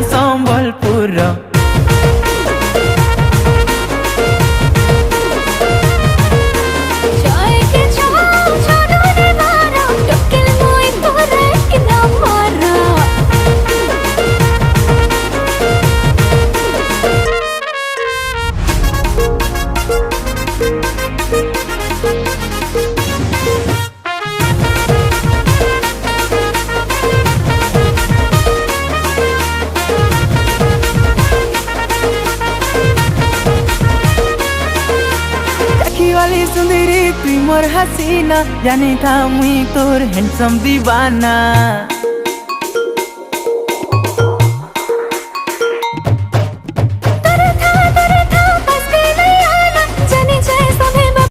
ସମ୍ବଲପୁର। वाली सुंदरी तुई मोर हसीना, जानी था मुई तोर हैंडसम दीवाना।